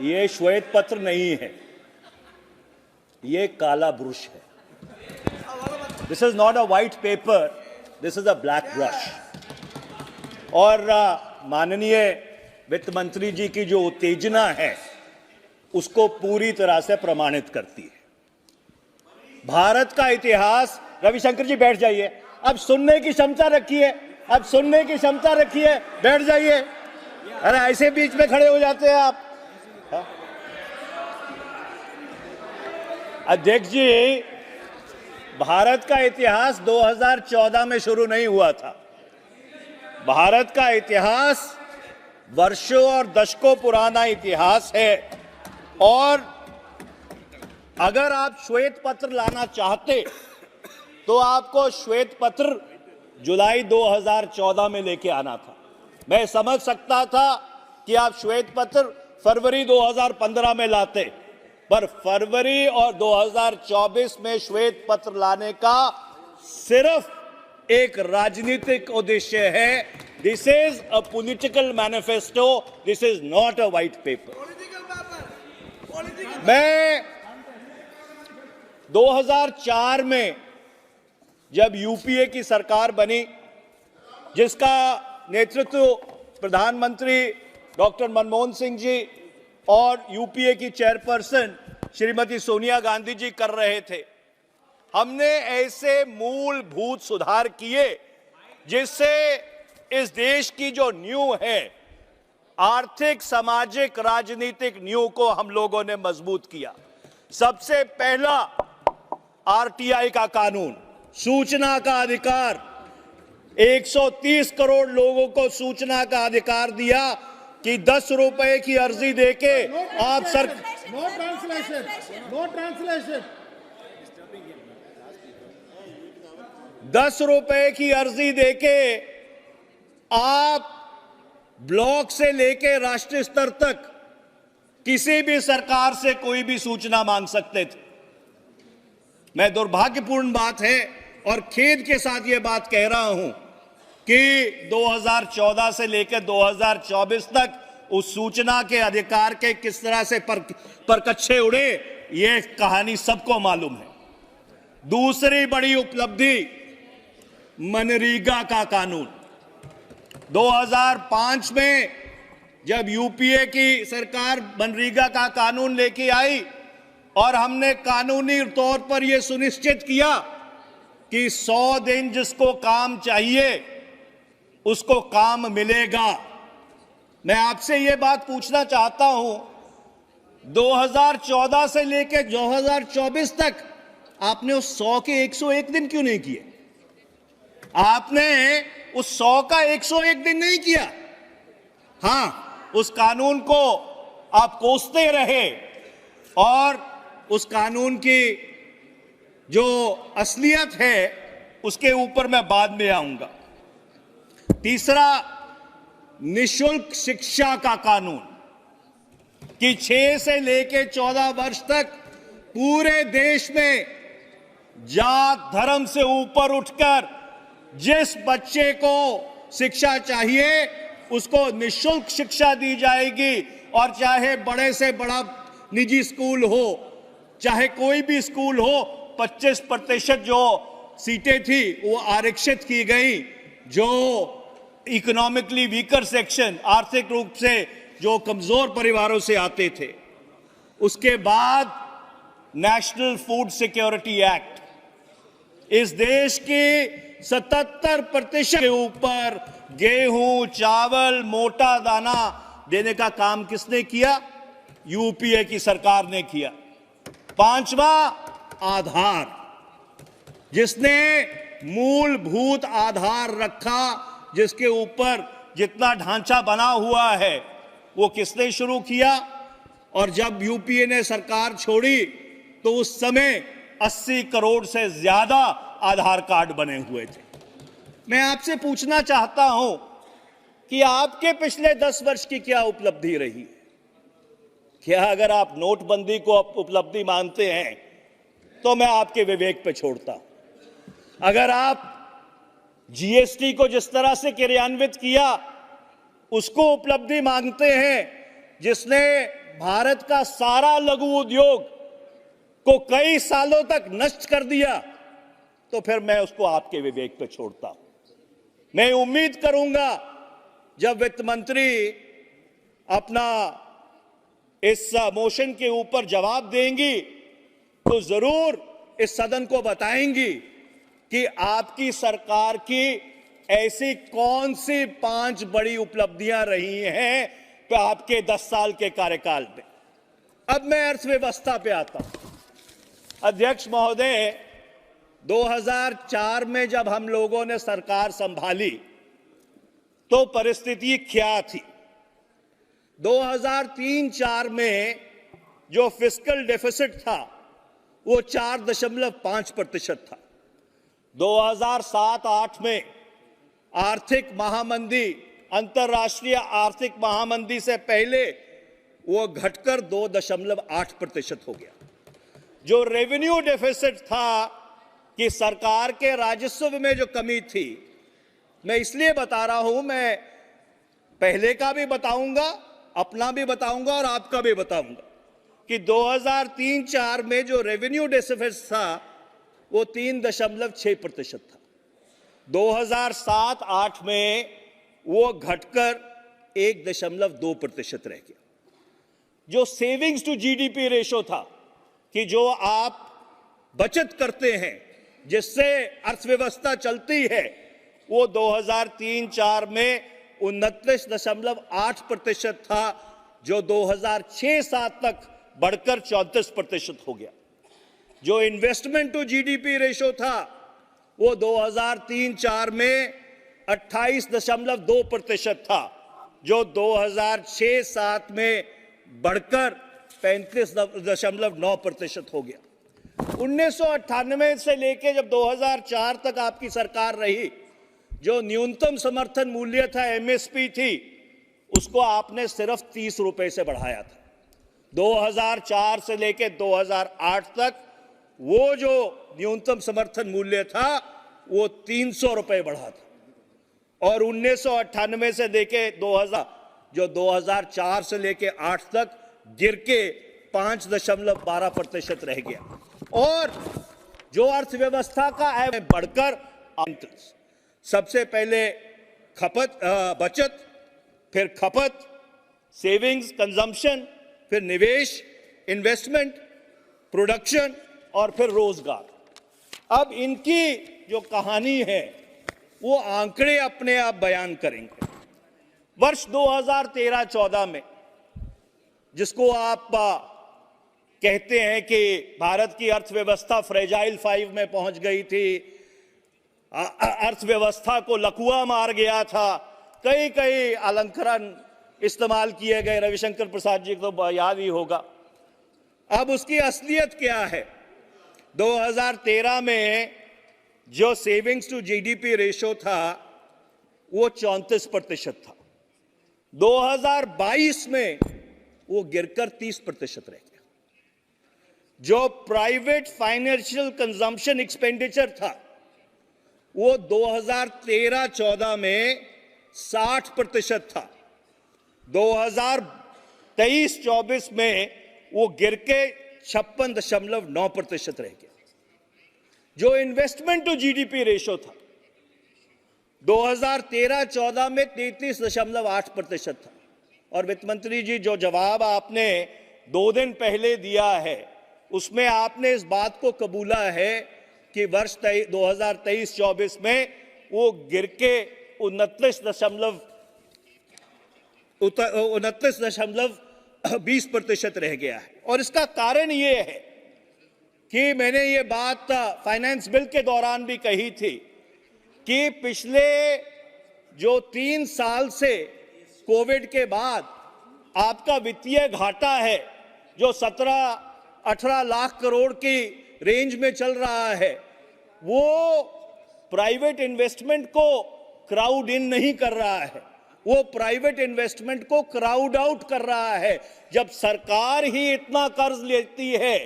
ये श्वेत पत्र नहीं है, ये काला ब्रश है। This is not a white paper, this is a black brush. और माननीय वित्त मंत्री जी की जो उत्तेजना है उसको पूरी तरह से प्रमाणित करती है। भारत का इतिहास, रविशंकर जी बैठ जाइए, अब सुनने की क्षमता रखिए, अब सुनने की क्षमता रखिए, बैठ जाइए। अरे ऐसे बीच में खड़े हो जाते हैं आप। अध्यक्ष जी, भारत का इतिहास 2014 में शुरू नहीं हुआ था। भारत का इतिहास वर्षों और दशकों पुराना इतिहास है। और अगर आप श्वेत पत्र लाना चाहते तो आपको श्वेत पत्र जुलाई 2014 में लेके आना था। मैं समझ सकता था कि आप श्वेत पत्र फरवरी 2015 में लाते, पर फरवरी और 2024 में श्वेत पत्र लाने का सिर्फ एक राजनीतिक उद्देश्य है। This is a political manifesto, this is not a white paper. मैं 2004 में जब यूपीए की सरकार बनी, जिसका नेतृत्व प्रधानमंत्री डॉक्टर मनमोहन सिंह जी और यूपीए की चेयरपर्सन श्रीमती सोनिया गांधी जी कर रहे थे, हमने ऐसे मूलभूत सुधार किए जिससे इस देश की जो नींव है, आर्थिक, सामाजिक, राजनीतिक नींव को हम लोगों ने मजबूत किया। सबसे पहला आरटीआई का कानून, सूचना का अधिकार, 130 करोड़ लोगों को सूचना का अधिकार दिया कि 10 रुपए की अर्जी देके आप नो ट्रांसलेशन 10 रुपए की अर्जी देके आप ब्लॉक से लेके राष्ट्रीय स्तर तक किसी भी सरकार से कोई भी सूचना मांग सकते थे। मैं दुर्भाग्यपूर्ण बात है और खेद के साथ यह बात कह रहा हूं कि 2014 से लेकर 2024 तक उस सूचना के अधिकार के किस तरह से परकच्छे उड़े, यह कहानी सबको मालूम है। दूसरी बड़ी उपलब्धि मनरेगा का कानून। 2005 में जब यूपीए की सरकार मनरेगा का कानून लेके आई और हमने कानूनी तौर पर यह सुनिश्चित किया कि 100 दिन जिसको काम चाहिए उसको काम मिलेगा। मैं आपसे यह बात पूछना चाहता हूं, 2014 से लेकर 2024 तक आपने उस 100 के 101 दिन क्यों नहीं किए? आपने उस 100 का 101 दिन नहीं किया। हां, उस कानून को आप कोसते रहे और उस कानून की जो असलियत है उसके ऊपर मैं बाद में आऊंगा। तीसरा, निशुल्क शिक्षा का कानून कि 6 से लेकर 14 वर्ष तक पूरे देश में जात धर्म से ऊपर उठकर जिस बच्चे को शिक्षा चाहिए उसको निशुल्क शिक्षा दी जाएगी। और चाहे बड़े से बड़ा निजी स्कूल हो, चाहे कोई भी स्कूल हो, 25% जो सीटें थी वो आरक्षित की गई। जो इकोनॉमिकली वीकर सेक्शन, आर्थिक रूप से जो कमजोर परिवारों से आते थे। उसके बाद नेशनल फूड सिक्योरिटी एक्ट, इस देश की 77% के ऊपर गेहूं, चावल, मोटा दाना देने का काम किसने किया? यूपीए की सरकार ने किया। 5वां, आधार, जिसने मूलभूत आधार रखा, जिसके ऊपर जितना ढांचा बना हुआ है वो किसने शुरू किया? और जब यूपीए ने सरकार छोड़ी तो उस समय 80 करोड़ से ज्यादा आधार कार्ड बने हुए थे। मैं आपसे पूछना चाहता हूं कि आपके पिछले 10 वर्ष की क्या उपलब्धि रही है? क्या अगर आप नोटबंदी को उपलब्धि मानते हैं तो मैं आपके विवेक पे छोड़ता हूं। अगर आप जीएसटी को जिस तरह से क्रियान्वित किया उसको उपलब्धि मांगते हैं, जिसने भारत का सारा लघु उद्योग को कई सालों तक नष्ट कर दिया, तो फिर मैं उसको आपके विवेक पे छोड़ता हूं। मैं उम्मीद करूंगा जब वित्त मंत्री अपना इस मोशन के ऊपर जवाब देंगी तो जरूर इस सदन को बताएंगी कि आपकी सरकार की ऐसी कौन सी 5 बड़ी उपलब्धियां रही हैं तो आपके 10 साल के कार्यकाल में। अब मैं अर्थव्यवस्था पे आता हूं। अध्यक्ष महोदय, 2004 में जब हम लोगों ने सरकार संभाली तो परिस्थिति क्या थी? 2003-04 में जो फिस्कल डेफिसिट था वो 4.5% था। 2007-08 में आर्थिक महामंदी, अंतर्राष्ट्रीय आर्थिक महामंदी से पहले वो घटकर 2.8% हो गया। जो रेवेन्यू डेफिसिट था कि सरकार के राजस्व में जो कमी थी, मैं इसलिए बता रहा हूं, मैं पहले का भी बताऊंगा, अपना भी बताऊंगा और आपका भी बताऊंगा कि 2003-04 में जो रेवेन्यू डेफिसिट था वो 3.6% था। 2007-08 में वो घटकर 1.2% रह गया। जो सेविंग्स टू जीडीपी रेशो था कि जो आप बचत करते हैं जिससे अर्थव्यवस्था चलती है, वो 2003-04 में 29.8% था, जो 2006-07 तक बढ़कर 34% हो गया। जो इन्वेस्टमेंट टू जीडीपी रेशो था वो 2003-04 में 28.2% था, जो 2006-07 में बढ़कर 35.9% हो गया। 1998 से लेके जब 2004 तक आपकी सरकार रही, जो न्यूनतम समर्थन मूल्य था, एमएसपी थी, उसको आपने सिर्फ 30 रुपए से बढ़ाया था। 2004 से लेके 2008 तक वो जो न्यूनतम समर्थन मूल्य था वो 300 रुपए बढ़ा था, और 1998 से लेके 2000, जो 2004 से लेके 8 तक गिर के 5.12% रह गया। और जो अर्थव्यवस्था का है बढ़कर सबसे पहले बचत, फिर खपत, सेविंग्स, कंजम्पशन, फिर निवेश, इन्वेस्टमेंट, प्रोडक्शन और फिर रोजगार। अब इनकी जो कहानी है वो आंकड़े अपने आप बयान करेंगे। वर्ष 2013-14 में, जिसको आप कहते हैं कि भारत की अर्थव्यवस्था फ्रेजाइल 5 में पहुंच गई थी, अर्थव्यवस्था को लकवा मार गया था, कई अलंकरण इस्तेमाल किए गए, रविशंकर प्रसाद जी को तो याद ही होगा। अब उसकी असलियत क्या है? 2013 में जो सेविंग्स टू जीडीपी रेशो था वो 34% था। 2022 में वो गिरकर 30% रह गया। जो प्राइवेट फाइनेंशियल कंजम्पशन एक्सपेंडिचर था वो 2013-14 में 60% था। 2023-24 में वो गिर के 56.9% रह गया। जो इन्वेस्टमेंट टू जीडीपी रेशो था 2013-14 में 33.8% था। और वित्त मंत्री जी, जो जवाब आपने 2 दिन पहले दिया है उसमें आपने इस बात को कबूला है कि वर्ष 2023-24 में वो गिर के 29.20% रह गया है। और इसका कारण ये है कि मैंने ये बात फाइनेंस बिल के दौरान भी कही थी कि पिछले जो 3 साल से कोविड के बाद आपका वित्तीय घाटा है जो 17-18 लाख करोड़ की रेंज में चल रहा है, वो प्राइवेट इन्वेस्टमेंट को क्राउड इन नहीं कर रहा है, वो प्राइवेट इन्वेस्टमेंट को क्राउड आउट कर रहा है। जब सरकार ही इतना कर्ज लेती है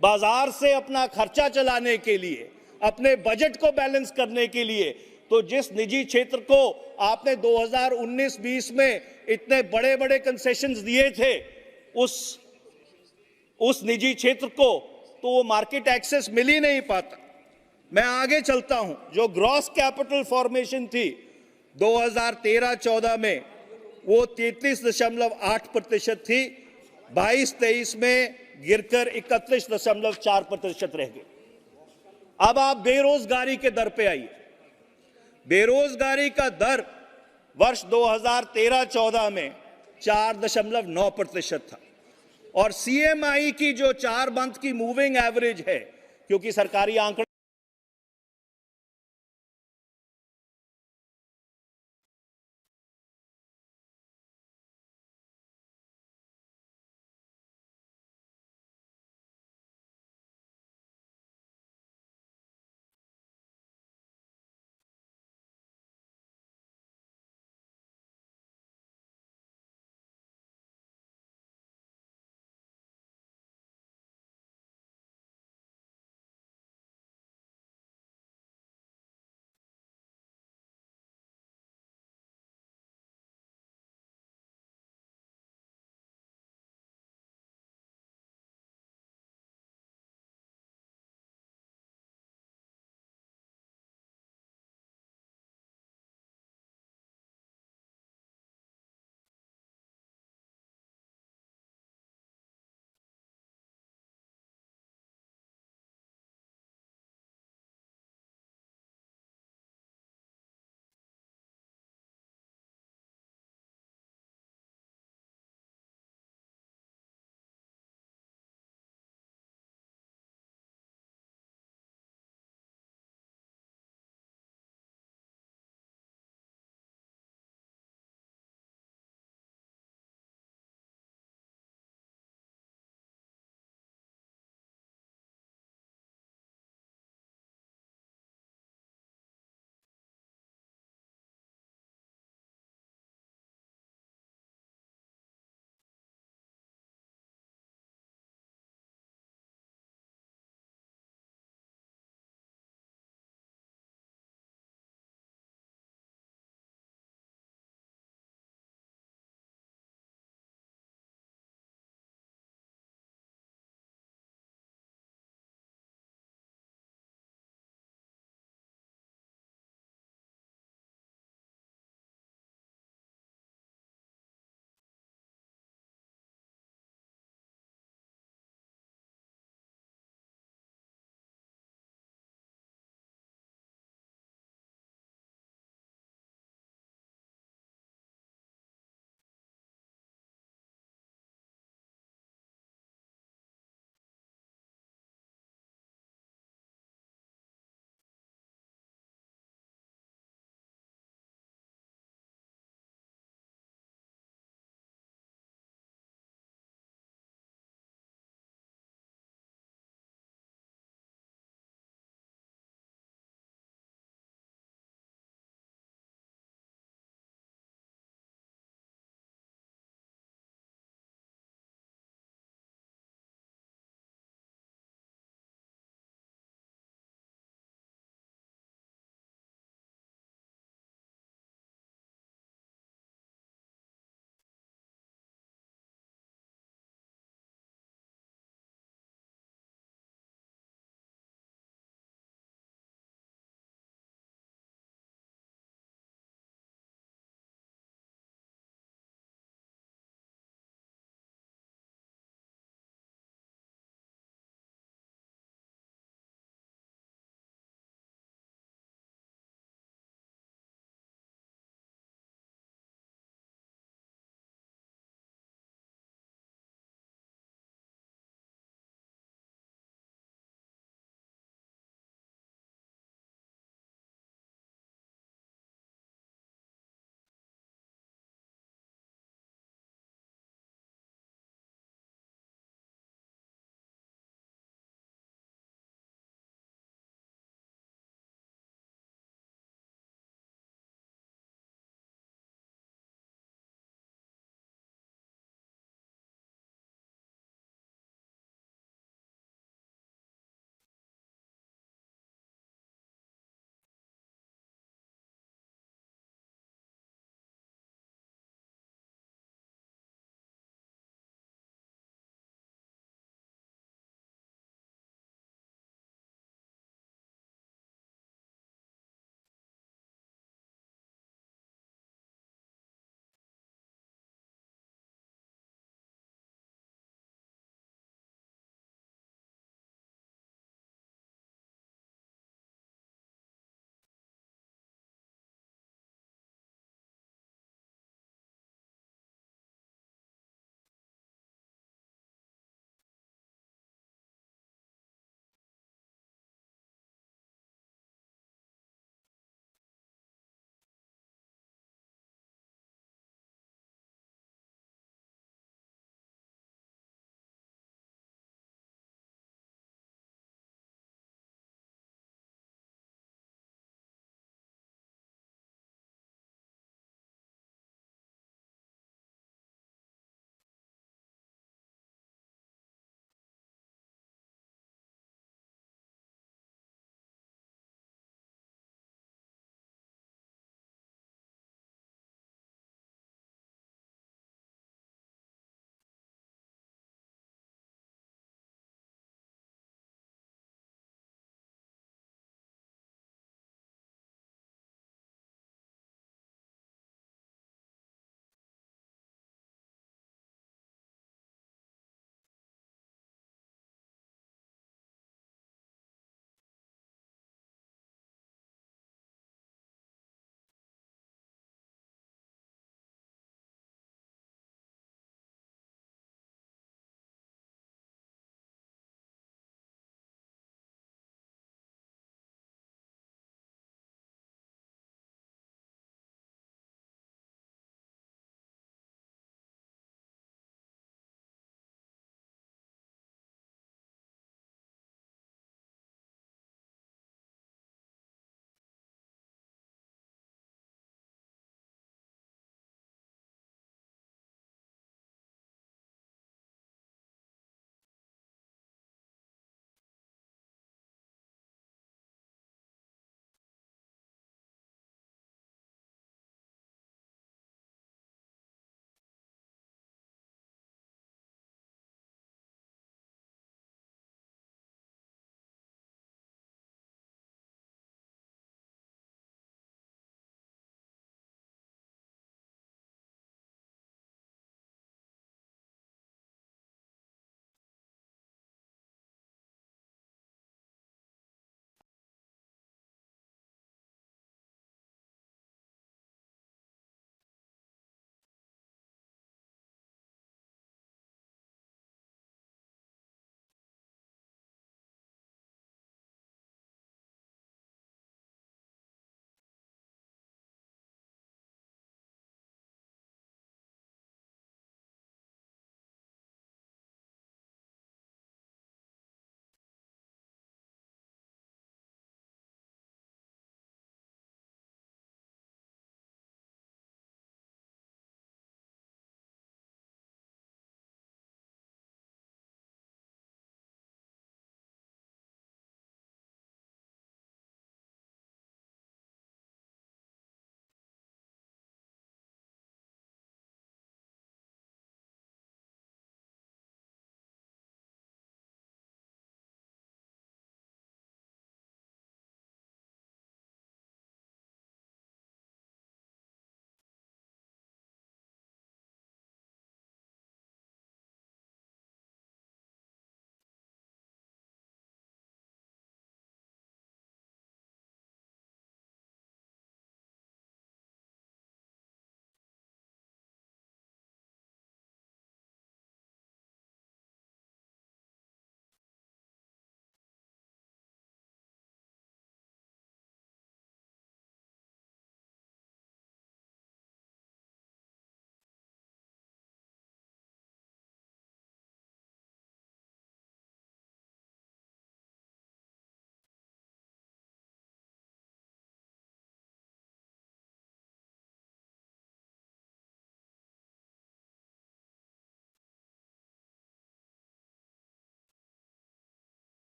बाजार से अपना खर्चा चलाने के लिए, अपने बजट को बैलेंस करने के लिए, तो जिस निजी क्षेत्र को आपने 2019-20 में इतने बड़े बड़े कंसेशंस दिए थे उस निजी क्षेत्र को तो वो मार्केट एक्सेस मिल ही नहीं पाता। मैं आगे चलता हूं, जो ग्रॉस कैपिटल फॉर्मेशन थी 2013-14 में वो 33.8% थी, 22-23 में गिरकर 31.4% रह गई। अब आप बेरोजगारी के दर पे आइए। बेरोजगारी का दर वर्ष 2013-14 में 4.9% था और सीएमआई की जो 4 मंथ की मूविंग एवरेज है, क्योंकि सरकारी आंकड़े